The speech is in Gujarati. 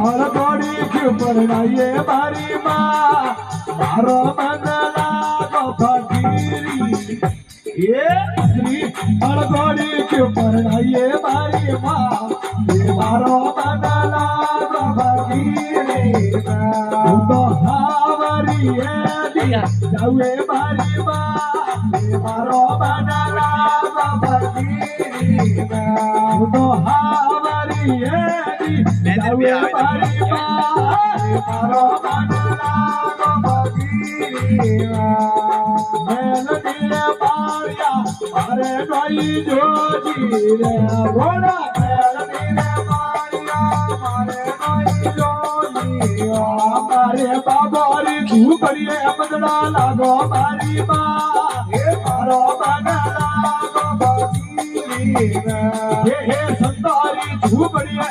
અળગોડી ક્યુ પરણાઈએ મારી માં મારો મન લાગો ફકીરી એ શ્રી અળગોડી ક્યુ પરણાઈએ મારી માં મારો મન લાગો ફકીરી હું તો હાવરી એ જાવે મારી માં મારો મન લાગો ફકીરી હું તો હાવરી એ જાવે મારી માં મારો મન લાગો ફકીરી મેલડીએ પાળ્યા મારે ગઈ જોજી રે બોલા મેલડીએ પાળ્યા મારે ગઈ જોજી મારે બાબારી ઝૂંપડીએ બદલા લાગો મારી માં હે મારો મન લાગો ફકીરી હે સંતારી ઝૂંપડીએ